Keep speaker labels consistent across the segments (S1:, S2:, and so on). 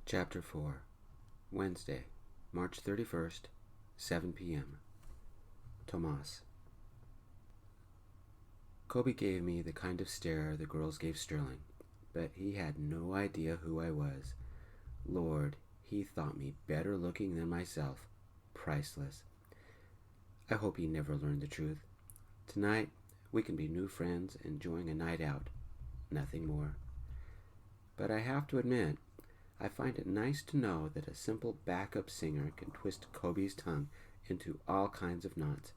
S1: Chapter 4, Wednesday, March 31st, 7 p.m. Tomas. Coby gave me the kind of stare the girls gave Sterling, but he had no idea who I was. Lord, he thought me better looking than myself. Priceless. I hope he never learned the truth. Tonight, we can be new friends enjoying a night out. Nothing more. But I have to admit, I find it nice to know that a simple backup singer can twist Coby's tongue into all kinds of knots.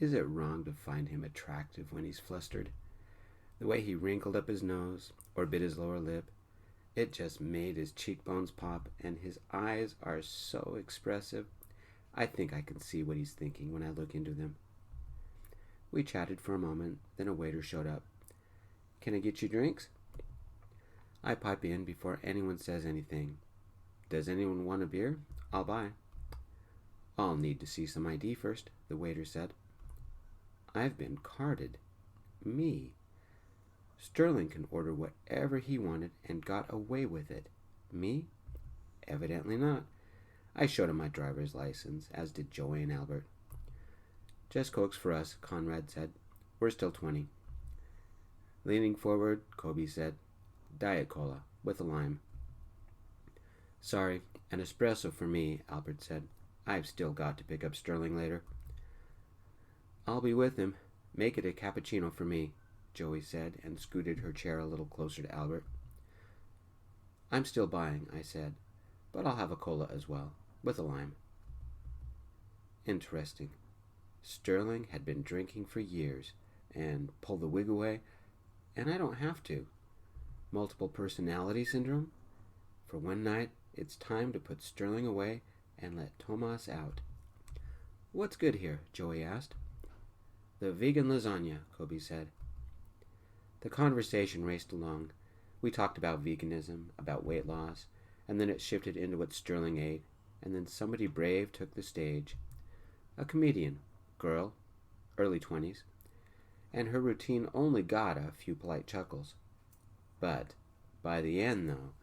S1: Is it wrong to find him attractive when he's flustered? The way he wrinkled up his nose or bit his lower lip, it just made his cheekbones pop, and his eyes are so expressive. I think I can see what he's thinking when I look into them. We chatted for a moment, then a waiter showed up. "Can I get you drinks?" I pipe in before anyone says anything. "Does anyone want a beer? I'll buy." "I'll need to see some ID first," the waiter said. I've been carded. Me. Sterling can order whatever he wanted and got away with it. Me? Evidently not. I showed him my driver's license, as did Joey and Albert. "Just Cokes for us," Conrad said. "We're still 20. Leaning forward, Coby said, "Diet Cola, with a lime." "Sorry, an espresso for me," Albert said. "I've still got to pick up Sterling later." "I'll be with him. Make it a cappuccino for me," Joey said, and scooted her chair a little closer to Albert. "I'm still buying," I said, "but I'll have a cola as well, with a lime." Interesting. Sterling had been drinking for years, and pull the wig away, and I don't have to. Multiple personality syndrome? For one night, it's time to put Sterling away and let Tomas out. "What's good here?" Joey asked. "The vegan lasagna," Coby said. The conversation raced along. We talked about veganism, about weight loss, and then it shifted into what Sterling ate, and then somebody brave took the stage. A comedian, girl, early 20s, and her routine only got a few polite chuckles. But by the end, though,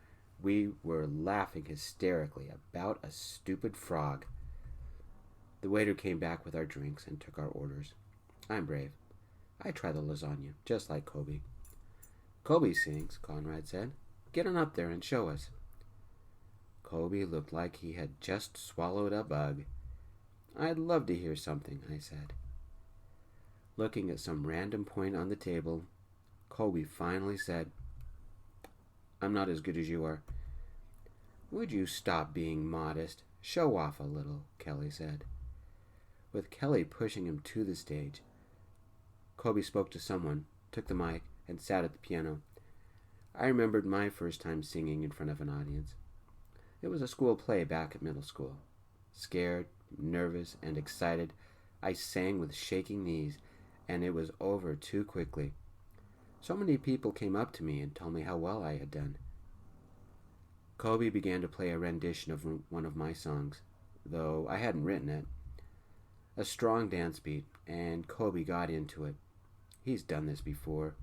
S1: we were laughing hysterically about a stupid frog. The waiter came back with our drinks and took our orders. I'm brave. I try the lasagna, just like Coby. "Coby sings," Conrad said. "Get on up there and show us." Coby looked like he had just swallowed a bug. "I'd love to hear something," I said. Looking at some random point on the table, Coby finally said, "I'm not as good as you are." "Would you stop being modest? Show off a little," Kelly said. With Kelly pushing him to the stage, Coby spoke to someone, took the mic, and sat at the piano. I remembered my first time singing in front of an audience. It was a school play back at middle school. Scared, nervous, and excited, I sang with shaking knees, and it was over too quickly. So many people came up to me and told me how well I had done. Coby began to play a rendition of one of my songs, though I hadn't written it. A strong dance beat, and Coby got into it. He's done this before.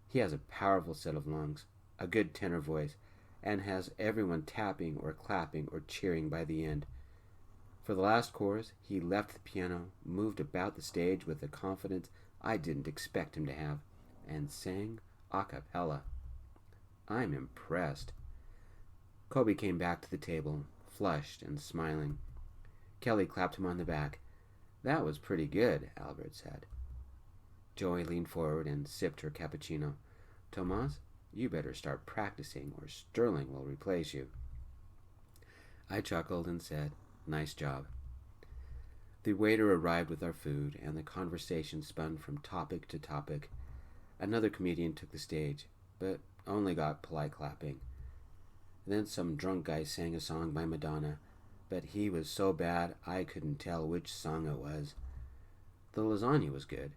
S1: He has a powerful set of lungs, a good tenor voice, and has everyone tapping or clapping or cheering by the end. For the last chorus, he left the piano, moved about the stage with a confidence I didn't expect him to have, and sang a cappella. I'm impressed. Coby came back to the table, flushed and smiling. Kelly clapped him on the back. "That was pretty good," Albert said. Joey leaned forward and sipped her cappuccino. "Tomas, you better start practicing or Sterling will replace you." I chuckled and said, "Nice job." The waiter arrived with our food, and the conversation spun from topic to topic. Another comedian took the stage, but only got polite clapping. Then some drunk guy sang a song by Madonna, but he was so bad I couldn't tell which song it was. The lasagna was good.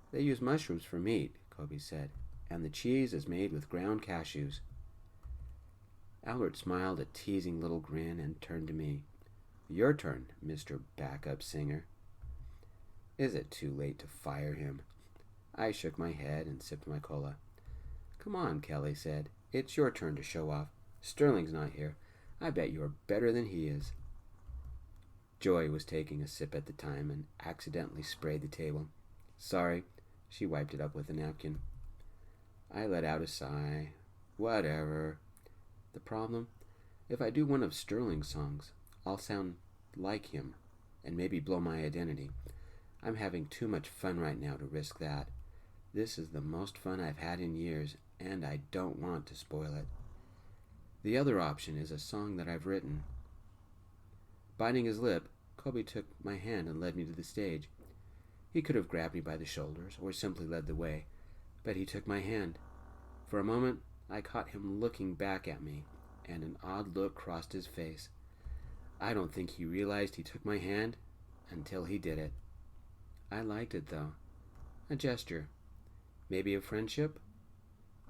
S1: "They use mushrooms for meat," Coby said, "and the cheese is made with ground cashews." Albert smiled a teasing little grin and turned to me. "Your turn, Mr. Backup Singer." Is it too late to fire him? I shook my head and sipped my cola. "Come on," Kelly said. "It's your turn to show off. Sterling's not here. I bet you're better than he is." Joy was taking a sip at the time and accidentally sprayed the table. "Sorry." She wiped it up with a napkin. I let out a sigh. Whatever. The problem? If I do one of Sterling's songs, I'll sound like him and maybe blow my identity. I'm having too much fun right now to risk that. This is the most fun I've had in years, and I don't want to spoil it. The other option is a song that I've written. Biting his lip, Coby took my hand and led me to the stage. He could have grabbed me by the shoulders or simply led the way, but he took my hand. For a moment, I caught him looking back at me, and an odd look crossed his face. I don't think he realized he took my hand until he did it. I liked it, though. A gesture. Maybe a friendship?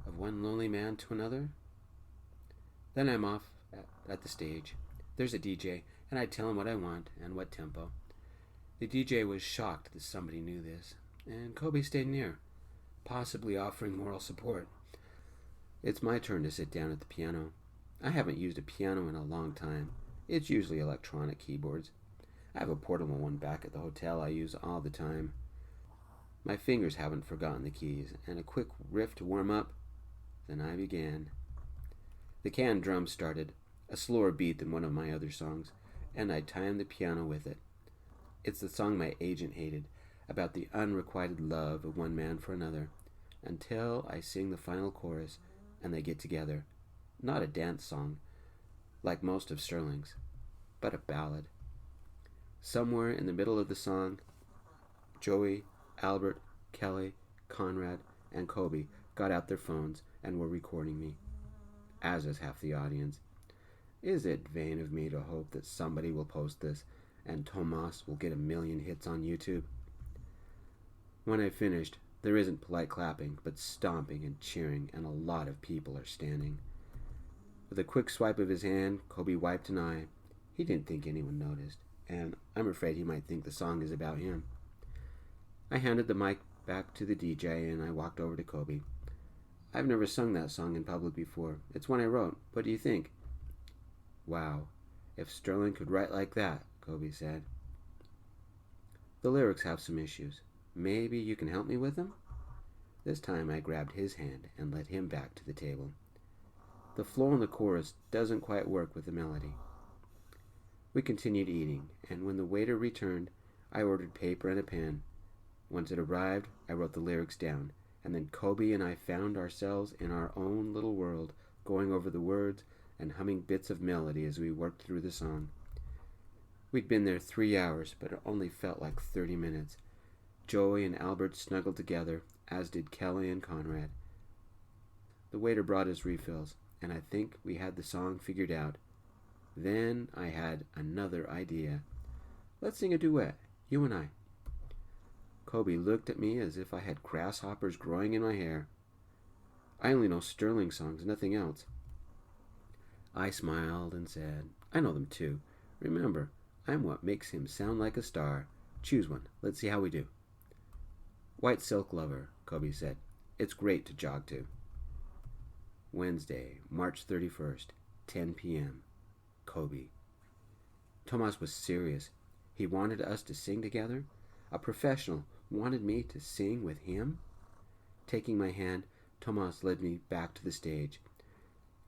S1: Of one lonely man to another? Then I'm off at the stage. There's a DJ, and I tell him what I want and what tempo. The DJ was shocked that somebody knew this, and Coby stayed near, possibly offering moral support. It's my turn to sit down at the piano. I haven't used a piano in a long time. It's usually electronic keyboards. I have a portable one back at the hotel I use all the time. My fingers haven't forgotten the keys, and a quick riff to warm up. Then I began. The canned drum started, a slower beat than one of my other songs, and I timed the piano with it. It's the song my agent hated, about the unrequited love of one man for another, until I sing the final chorus and they get together. Not a dance song, like most of Sterling's, but a ballad. Somewhere in the middle of the song, Joey, Albert, Kelly, Conrad, and Coby got out their phones and were recording me, as is half the audience. Is it vain of me to hope that somebody will post this and Tomas will get 1 million hits on YouTube? When I finished, there isn't polite clapping, but stomping and cheering, and a lot of people are standing. With a quick swipe of his hand, Coby wiped an eye. He didn't think anyone noticed, and I'm afraid he might think the song is about him. I handed the mic back to the DJ, and I walked over to Coby. I've never sung that song in public before. It's one I wrote. What do you think? Wow, if Sterling could write like that, Coby said. The lyrics have some issues. Maybe you can help me with them? This time I grabbed his hand and led him back to the table. The flow in the chorus doesn't quite work with the melody. We continued eating, and when the waiter returned, I ordered paper and a pen. Once it arrived, I wrote the lyrics down, and then Coby and I found ourselves in our own little world, going over the words and humming bits of melody as we worked through the song. We'd been there 3 hours, but it only felt like 30 minutes. Joey and Albert snuggled together, as did Kelly and Conrad. The waiter brought us refills, and I think we had the song figured out. Then I had another idea. Let's sing a duet, you and I. Coby looked at me as if I had grasshoppers growing in my hair. I only know Sterling songs, nothing else. I smiled and said, I know them too. Remember, I'm what makes him sound like a star. Choose one. Let's see how we do. White Silk Lover, Coby said. It's great to jog to. Wednesday, March 31st, 10 p.m. Coby. Tomas was serious. He wanted us to sing together. A professional wanted me to sing with him. Taking my hand, Tomas led me back to the stage.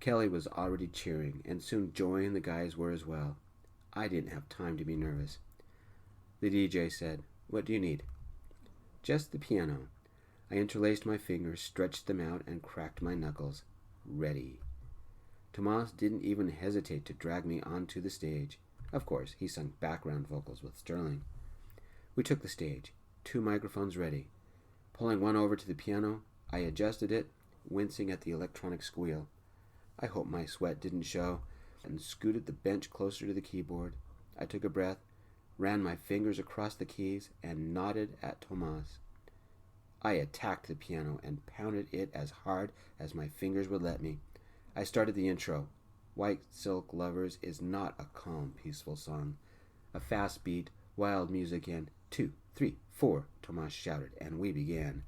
S1: Kelly was already cheering, and soon Joy and the guys were as well. I didn't have time to be nervous. The DJ said, What do you need? Just the piano. I interlaced my fingers, stretched them out, and cracked my knuckles. Ready. Tomas didn't even hesitate to drag me onto the stage. Of course, he sung background vocals with Sterling. We took the stage, 2 microphones ready. Pulling one over to the piano, I adjusted it, wincing at the electronic squeal. I hoped my sweat didn't show, and scooted the bench closer to the keyboard. I took a breath, ran my fingers across the keys, and nodded at Tomas. I attacked the piano and pounded it as hard as my fingers would let me. I started the intro. White Silk Lovers is not a calm, peaceful song. A fast beat, wild music, and 2, 3, 4, Tomas shouted, and we began.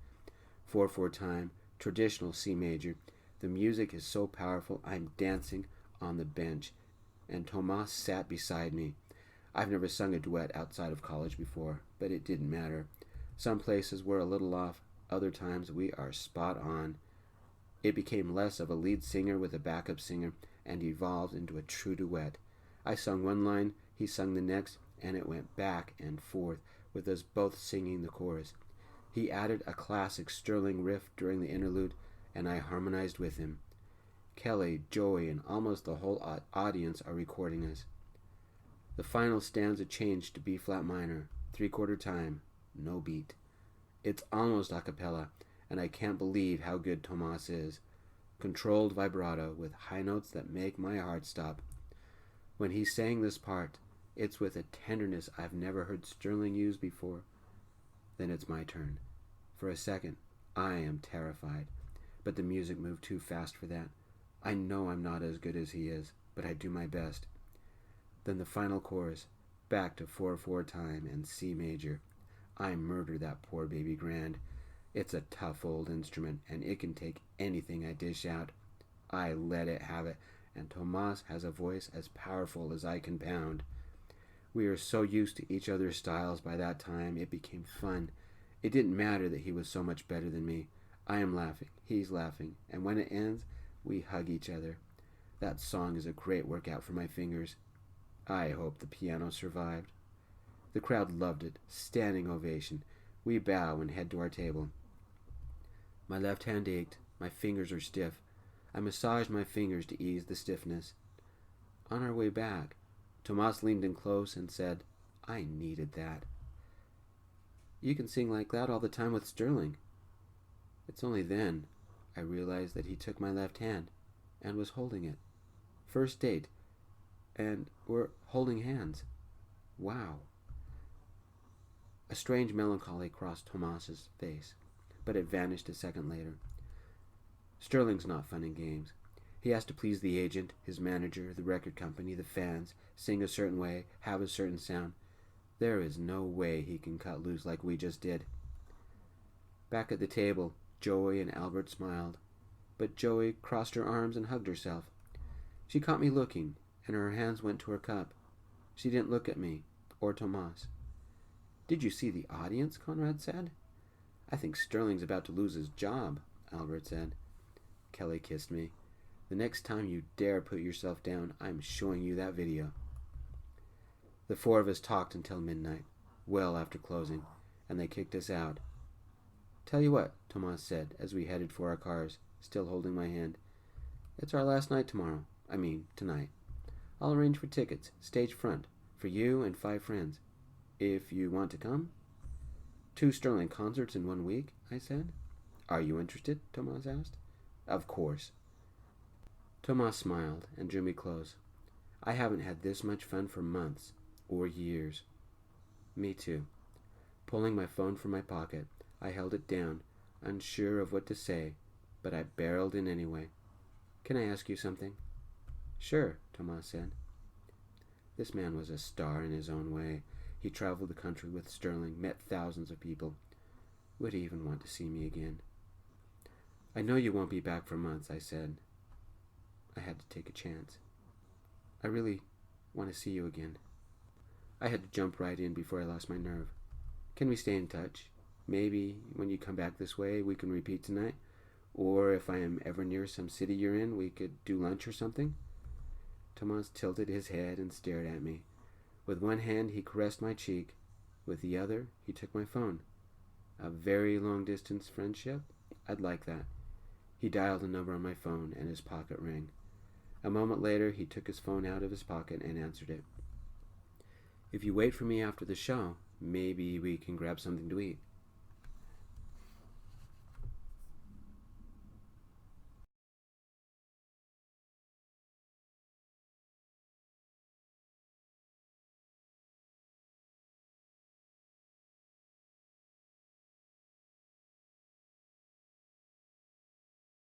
S1: 4/4 time, traditional C major. The music is so powerful, I'm dancing, on the bench, and Tomas sat beside me. I've never sung a duet outside of college before, but it didn't matter. Some places we're a little off, other times we are spot on. It became less of a lead singer with a backup singer and evolved into a true duet. I sung one line, he sung the next, and it went back and forth, with us both singing the chorus. He added a classic Sterling riff during the interlude, and I harmonized with him. Kelly, Joey, and almost the whole audience are recording us. The final stanza changed to B-flat minor, 3/4 time, no beat. It's almost a cappella, and I can't believe how good Tomas is. Controlled vibrato with high notes that make my heart stop. When he sang this part, it's with a tenderness I've never heard Sterling use before. Then it's my turn. For a second, I am terrified, but the music moved too fast for that. I know I'm not as good as he is, but I do my best. Then the final chorus, back to 4/4 time and C major. I murder that poor baby grand. It's a tough old instrument, and it can take anything I dish out. I let it have it, and Tomas has a voice as powerful as I can pound. We are so used to each other's styles by that time, it became fun. It didn't matter that he was so much better than me. I am laughing, he's laughing, and when it ends, we hug each other. That song is a great workout for my fingers. I hope the piano survived. The crowd loved it. Standing ovation. We bow and head to our table. My left hand ached. My fingers are stiff. I massaged my fingers to ease the stiffness. On our way back, Tomas leaned in close and said, I needed that. You can sing like that all the time with Sterling. It's only then I realized that he took my left hand and was holding it. First date, and we're holding hands. Wow. A strange melancholy crossed Tomas's face, but it vanished a second later. Sterling's not fun and games. He has to please the agent, his manager, the record company, the fans, sing a certain way, have a certain sound. There is no way he can cut loose like we just did. Back at the table, Joey and Albert smiled, but Joey crossed her arms and hugged herself. She caught me looking, and her hands went to her cup. She didn't look at me, or Tomas. Did you see the audience? Conrad said. I think Sterling's about to lose his job, Albert said. Kelly kissed me. The next time you dare put yourself down, I'm showing you that video. The four of us talked until midnight, well after closing, and they kicked us out. Tell you what, Tomas said as we headed for our cars, still holding my hand. It's our last night tonight. I'll arrange for tickets, stage front, for you and 5 friends. If you want to come? 2 Sterling concerts in 1 week, I said. Are you interested? Tomas asked. Of course. Tomas smiled and drew me close. I haven't had this much fun for months or years. Me too. Pulling my phone from my pocket, I held it down, unsure of what to say, but I barreled in anyway. Can I ask you something? Sure, Tomas said. This man was a star in his own way. He traveled the country with Sterling, met thousands of people. Would he even want to see me again? I know you won't be back for months, I said. I had to take a chance. I really want to see you again. I had to jump right in before I lost my nerve. Can we stay in touch? Maybe when you come back this way, we can repeat tonight. Or if I am ever near some city you're in, we could do lunch or something. Tomas tilted his head and stared at me. With one hand, he caressed my cheek. With the other, he took my phone. A very long-distance friendship? I'd like that. He dialed a number on my phone, and his pocket rang. A moment later, he took his phone out of his pocket and answered it. If you wait for me after the show, maybe we can grab something to eat.